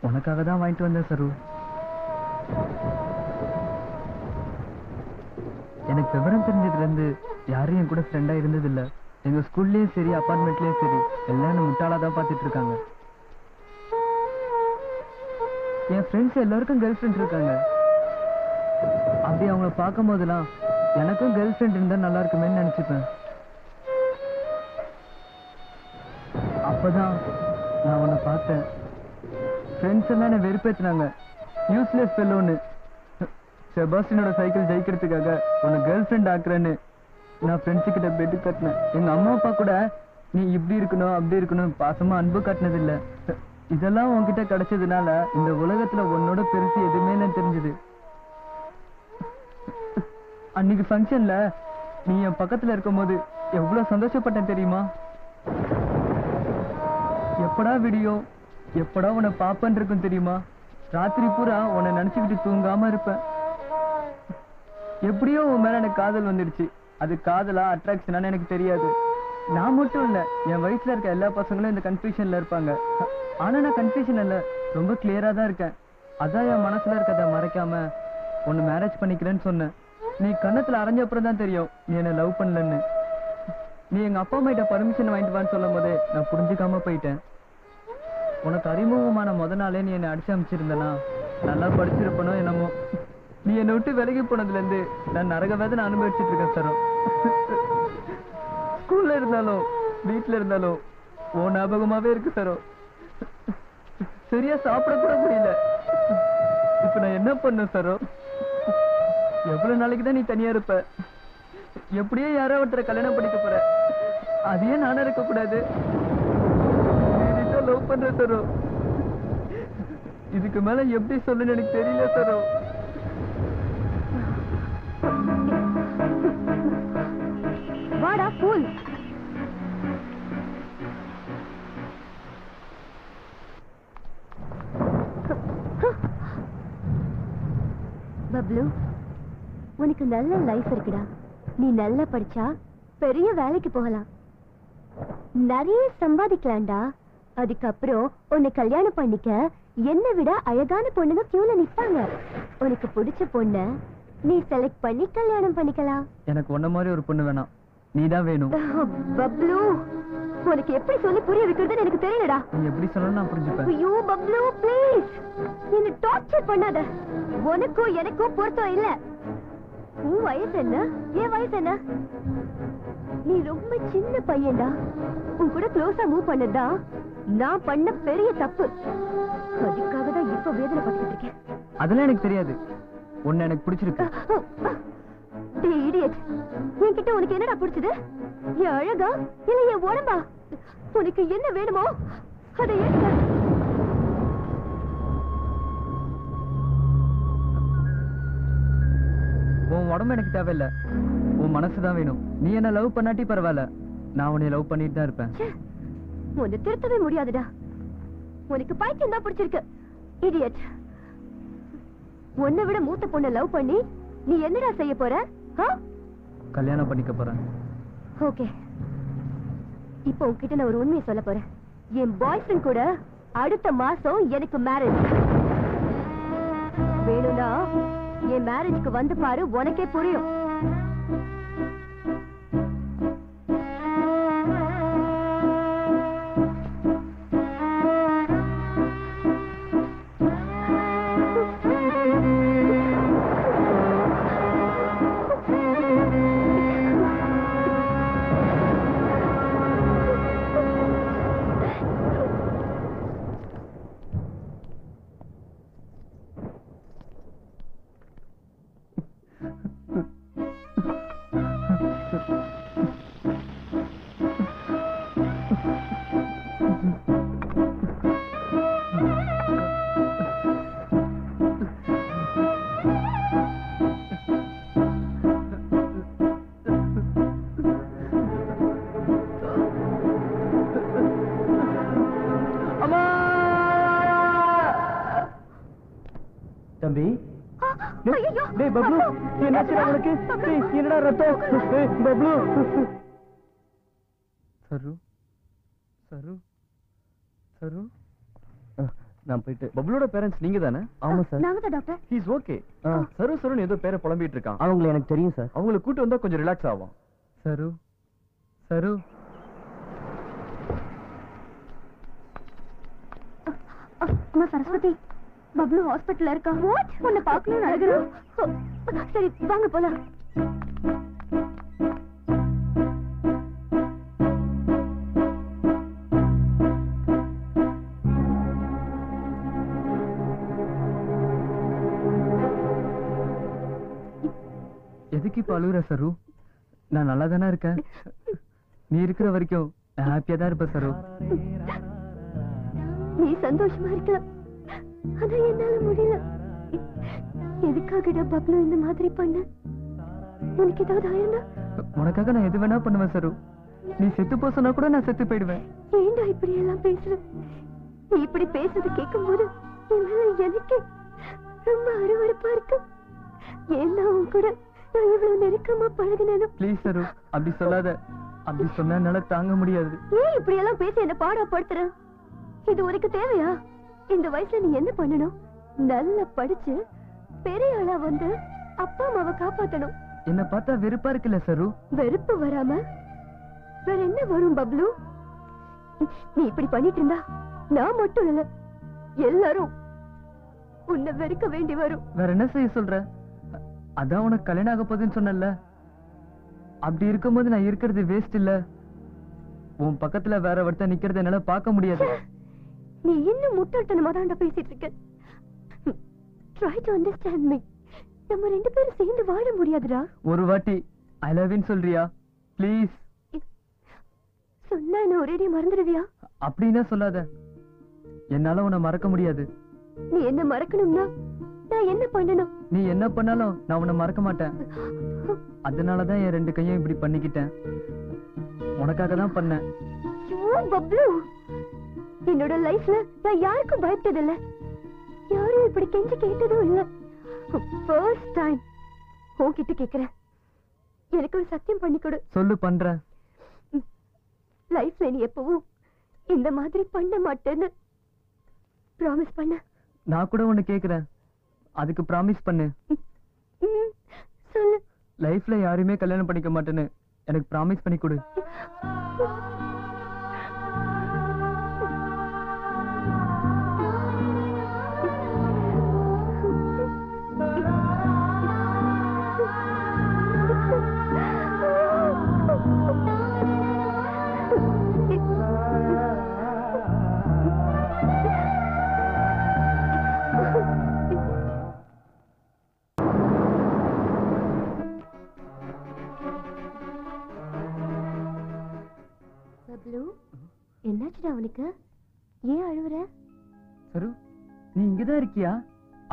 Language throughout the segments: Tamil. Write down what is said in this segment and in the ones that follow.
உனக்காக தான் வாங்கிட்டு வந்தேன் சரு. எனக்கு விவரம் தெரிஞ்சதுல இருந்து யாரும் என் கூட ஃப்ரெண்டா இருந்தது இல்ல. எங்க ஸ்கூல்லயும் சரி அபார்ட்மெண்ட்லயும் சரி எல்லாம் முட்டாளா தான் பாத்துட்டு இருக்காங்க. என் ஃப்ரெண்ட்ஸ் எல்லாருக்கும் கேர்ள் ஃப்ரெண்ட் இருக்காங்க. அப்படி அவங்கள பார்க்கும் போதெல்லாம் எனக்கும் கேர்ள் ஃப்ரெண்ட் இருந்தா நல்லா இருக்குமேன்னு நினைச்சுப்பேன். அப்பதான் நான் உன்னை பார்த்தேன். ஃப்ரெண்ட்ஸ் எல்லாம் என்ன வெறுப்பேற்றினாங்க. யூஸ்லெஸ் ஃபெல்லோன்னு. செபாஸ்டினோட சைக்கிள் ஜெயிக்கிறதுக்காக உன்னை கேர்ள் ஃப்ரெண்ட் ஆக்குறேன்னு நான் ஃப்ரெண்ட்ஸு கிட்ட பெட்டு கட்டினேன். எங்க அம்மா அப்பா கூட நீ இப்படி இருக்கணும் அப்படி இருக்கணும் பாசமா அன்பு காட்டினது இல்ல. இதெல்லாம் உன்கிட்ட கிடைச்சதுனால இந்த உலகத்துல உன்னோட பெருசு எதுவுமே இல்லைன்னு தெரிஞ்சது. அன்னைக்கு ஃபங்க்ஷன்ல நீ என் பக்கத்துல இருக்கும் போது எவ்வளவு சந்தோஷப்பட்டேன் தெரியுமா? எப்படா விடியும், எப்படா உன்னை பாப்பன் இருக்கும் தெரியுமா? ராத்திரி பூரா உன்னை நினைச்சுக்கிட்டு தூங்காம இருப்பேன். எப்படியோ உன் மேல எனக்கு காதல் வந்துடுச்சு. அது காதலா அட்ராக்ஷனான்னு எனக்கு தெரியாது. நான் மட்டும் இல்ல, என் வயசுல இருக்க எல்லா பசங்களும் இந்த கன்ஃபியூஷன்ல இருப்பாங்க. ஆனா நான் கன்ஃபியூஷன் இல்ல, ரொம்ப கிளியரா தான் இருக்கேன். அதான் என் மனசுல இருக்கதை மறைக்காம உன்னை மேரேஜ் பண்ணிக்கிறேன்னு சொன்னேன். நீ கண்ணத்துல அரைஞ்ச அப்புறம் தான் தெரியும் நீ என்ன லவ் பண்ணலன்னு. நீ எங்க அப்பா அம்மா கிட்ட பர்மிஷன் வாங்கிட்டு வான்னு சொல்லும் போதே நான் புரிஞ்சுக்காம போயிட்டேன். உனக்கு அறிமுகமான முத நாளே நீ என்னை அடிச்சு அமைச்சிருந்தனா நல்லா படிச்சிருப்பனோ என்னமோ. நீ என்னை விட்டு விலகி போனதுல இருந்து நான் நரக வேதனை அனுபவிச்சுட்டு இருக்கேன் சரோ. ஸ்கூல்ல இருந்தாலும் வீட்டுல இருந்தாலும் ஓ ஞாபகமாவே இருக்கு சரோ. சரியா சாப்பிட கூட முடியல. இப்ப நான் என்ன பண்ண சரோ? எவ்வளவு நாளைக்கு தான் நீ தனியா இருப்ப? எப்படியே யாரோ ஒருத்தரை கல்யாணம் பண்ணிக்க போற. அதையே நானும் இருக்க கூடாது. லவ் பண்ற சரோ. இதுக்கு மேல எப்படி சொல்லுன்னு எனக்கு தெரியல சரோ. வாடா ஃபூல். பப்ளு, உனக்கு நல்ல லைஃப் இருக்குடா. நீ நல்லா படிச்சா பெரிய வேலைக்கு போகலாம், நிறைய சம்பாதிக்கலாம்டா. அதுக்கப்புறம் உன்னை கல்யாணம் பண்ணிக்க என்னை விட அழகான பொண்ணுங்க கியூல நிப்பாங்க. உனக்கு பிடிச்ச பொண்ண நீ செலக்ட் பண்ணி கல்யாணம் பண்ணிக்கலாம். எனக்கு உன்ன மாதிரி ஒரு பொண்ணு வேணாம், நீதான் வேணும். பப்ளு, உனக்கு எப்படி சொல்லி புரிய வைக்கிறதுன்னு எனக்கு தெரியலடா. நீ எப்படி சொல்லணும் நான் புரிஞ்சுப்பேன். ஐயோ பப்ளு ப்ளீஸ், என்ன டார்ச்சர் பண்ணாத. உனக்கும் எனக்கும் பொருத்தம் இல்ல. உன் வயசு என்ன, என் வயசு என்ன? நீ ரொம்ப சின்ன பையன்டா. உன் கூட க்ளோஸா மூவ் பண்ணதா நான் பண்ண பெரிய தப்பு. அதுக்காக தான் இப்ப வேதனை பட்டுட்டு இருக்கேன். அதெல்லாம் எனக்கு தெரியாது. உன்னை எனக்கு பிடிச்சிருக்கு. டேய் இடியட், என்கிட்ட உனக்கு என்னடா பிடிச்சது? என் அழகா இல்ல என் உடம்பா? உனக்கு என்ன வேணுமோ அதை எடுக்க. உன் உடம்பு எனக்கு தேவையில்லை, உன் மனசுதான் வேணும். நீ என்ன லவ் பண்ணாட்டி பரவாயில்ல, நான் உன்னை லவ் பண்ணிட்டு தான் இருப்பேன். உன்னை திருத்தவே முடியாதுடா. உனக்கு பைத்தியம் தான் பிடிச்சிருக்கு. இடியட், உன்னை விட மூத்த பொண்ணை லவ் பண்ணி நீ என்னடா செய்ய போற? கல்யாணம் பண்ணிக்க போறேன். ஓகே, இப்போ உன்கிட்ட நான் ஒரு உண்மையை சொல்ல போறேன். என் பாய் ஃப்ரெண்ட் கூட அடுத்த மாசம் எனக்கு மேரேஜ். வேணும்னா என் மேரேஜ்க்கு வந்து பாரு, உனக்கே புரியும். தம்பி, டேய் பப்ளு, என்னாச்சு உனக்கு? என்னடா ரத்தம்? டேய் பப்ளு. சரு சரு சரு, நான் போயிட்டு பப்ளோட பேரண்ட்ஸ் நீங்க தானே? ஆமா சார். நாங்க தான் டாக்டர். He is okay. சரு சருன்னு ஏதோ பேரை புலம்பிட்டு இருக்கான். அவங்கள எனக்கு தெரியும் சார். அவங்கள கூட்டி வந்தா கொஞ்சம் ரிலாக்ஸ் ஆகும். சரு சரு அம்மா சரஸ்வதி, பப்ளு ஹாஸ்பிட்டல்ல இருக்கா. உன்னை பார்க்கணும்னு அழகுறோம். சரி வாங்க போலாம். எதுக்கு இப்ப அழுகுற சரு? நான் நல்லா தானே இருக்கேன். நீ இருக்கிற வரைக்கும் நான் ஹாப்பியா தான் இருப்பேன் சரு. நீ சந்தோஷமா இருக்கலாம், ஆனா என்னால முடியல. எதுக்காகடா பப்ளு இந்த மாதிரி பண்ண? உனக்கு ஏதாவது ஆயிருந்தா? உனக்காக நான் எது வேணா பண்ணுவேன் சரு. நீ செத்து போ சொன்னா கூட நான் செத்து போயிடுவேன். ஏண்டா இப்படி எல்லாம் பேசுற? நீ இப்படி பேசுறது கேட்கும் போது என் மேல எனக்கு ரொம்ப அருவருப்பா இருக்கு. ஏன்னா உன் கூட நான் இவ்வளவு நெருக்கமா பழகினேன். ப்ளீஸ் சரு, அப்படி சொல்லாத. அப்படி சொன்னா என்னால தாங்க முடியாது. ஏன் இப்படி எல்லாம் பேசி என்ன பாடப்படுத்துற? இது உனக்கு தேவையா? இந்த வயசுல நீ என்ன பண்ணணும்? நல்லா படிச்சு பெரிய ஆளா வந்து அப்பா அம்மாவை காப்பாத்தணும். என்ன பார்த்தா வெறுப்பா இருக்குல்ல சரு? வெறுப்பு வராம வேற என்ன வரும் பப்ளு? நீ இப்படி பண்ணிட்டு இருந்தா நான் மட்டும் இல்ல, எல்லாரும் உன்னை வெறுக்க வேண்டி வரும். வேற என்ன செய்ய சொல்ற? அதான் உனக்கு கல்யாணம் ஆக போகுதுன்னு சொன்னல. அப்படி இருக்கும்போது நான் இருக்கிறது வேஸ்ட் இல்ல. உன் பக்கத்துல வேற ஒருத்தன் நிக்கிறது என்னால பார்க்க முடியாது. நீ இன்னும் முட்டாள்தனமா தான் பேசிட்டு இருக்க. Try to understand me. நம்ம ரெண்டு பேரும் சேர்ந்து வாழ முடியாதுடா. ஒரு வாட்டி ஐ லவ் யூ சொல்றியா ப்ளீஸ்? சொன்னா என்ன ஒரேடியா மறந்துடுவியா? அப்படின்னா சொல்லாத. என்னால உன்னை மறக்க முடியாது. நீ என்ன மறக்கணும்னா நான் என்ன பண்ணணும்? நீ என்ன பண்ணாலும் நான் உன்னை மறக்க மாட்டேன். அதனாலதான் என் ரெண்டு கையும் இப்படி பண்ணிக்கிட்டேன். உனக்காக தான் பண்ணேன். பப்ளு, என்னோட லைஃப்ல நான் யாருக்கும் பயப்பட்டதில்ல, யாரும் இப்படி கெஞ்சி கேட்டதும் இல்ல. ஃபர்ஸ்ட் டைம் உன்கிட்ட கேக்குறேன். எனக்கு ஒரு சத்தியம் பண்ணி கொடு. சொல்லு, பண்றேன். லைஃப்ல நீ எப்பவும் இந்த மாதிரி பண்ண மாட்டேன்னு ப்ராமிஸ் பண்ண. நான் கூட ஒண்ணு கேக்குறேன், அதுக்கு ப்ராமிஸ் பண்ணு. சொல்லு. லைஃப்ல யாரையுமே கல்யாணம் பண்ணிக்க மாட்டேன்னு எனக்கு ப்ராமிஸ் பண்ணி கொடு. என்னாச்சுடா அவனுக்கு? ஏன் அழுவுற? சரு, நீ இங்கதான் இருக்கியா?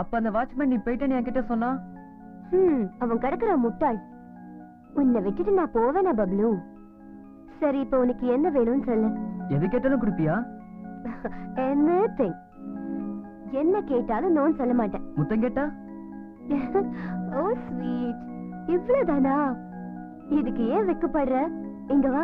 அப்ப அந்த வாட்ச்மேன் நீ போயிட்டேன்னு என்கிட்ட சொன்னா. அவன் கிடக்குற முட்டாள். உன்னை விட்டுட்டு நான் போவேனா பப்ளு? சரி, இப்ப உனக்கு என்ன வேணும்னு சொல்லு. எது கேட்டாலும் குடுப்பியா? anything. என்ன கேட்டாலும் நோன்னு சொல்ல மாட்டேன். முத்தம் கேட்டா? ஓ ஸ்வீட், இவ்வளவுதானா? இதுக்கு ஏன் வெக்கப்படுற? இங்க வா.